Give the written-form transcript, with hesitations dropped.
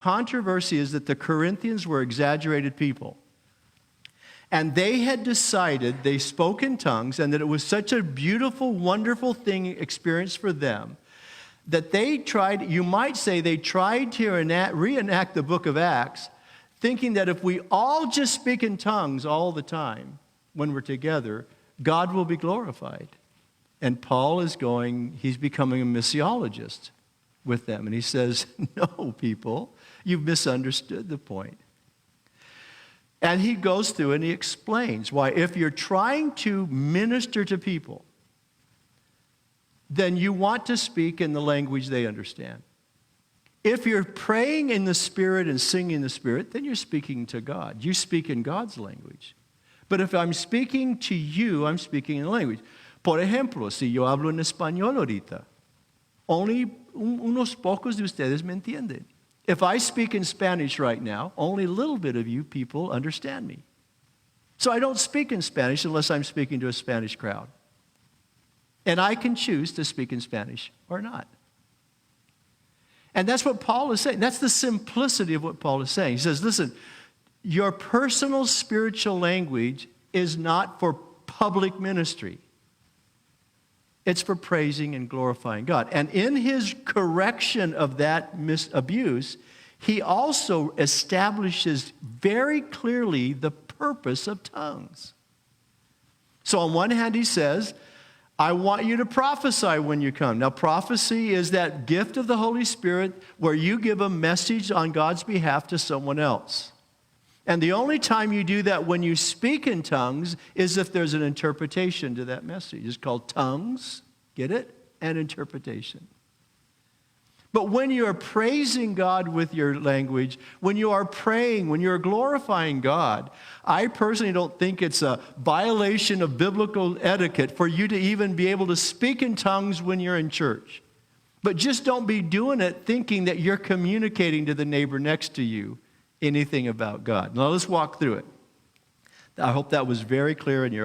controversy is that the Corinthians were exaggerated people. And they had decided, they spoke in tongues, and that it was such a beautiful, wonderful experience for them, that they tried, you might say, they tried to reenact the book of Acts, thinking that if we all just speak in tongues all the time when we're together, God will be glorified. And Paul he's becoming a missiologist with them. And he says, no, people, you've misunderstood the point. And he goes through and he explains why if you're trying to minister to people, then you want to speak in the language they understand. If you're praying in the Spirit and singing in the Spirit, then you're speaking to God. You speak in God's language. But if I'm speaking to you, I'm speaking in the language. Por ejemplo, si yo hablo en español ahorita, only unos pocos de ustedes me entienden. If I speak in Spanish right now, only a little bit of you people understand me. So I don't speak in Spanish unless I'm speaking to a Spanish crowd. And I can choose to speak in Spanish or not. And that's what Paul is saying. That's the simplicity of what Paul is saying. He says, listen, your personal spiritual language is not for public ministry. It's for praising and glorifying God. And in his correction of that abuse, he also establishes very clearly the purpose of tongues. So on one hand, he says, I want you to prophesy when you come. Now, prophecy is that gift of the Holy Spirit where you give a message on God's behalf to someone else. And the only time you do that when you speak in tongues is if there's an interpretation to that message. It's called tongues, get it? And interpretation. But when you are praising God with your language, when you are praying, when you're glorifying God, I personally don't think it's a violation of biblical etiquette for you to even be able to speak in tongues when you're in church. But just don't be doing it thinking that you're communicating to the neighbor next to you anything about God. Now let's walk through it. I hope that was very clear and you're all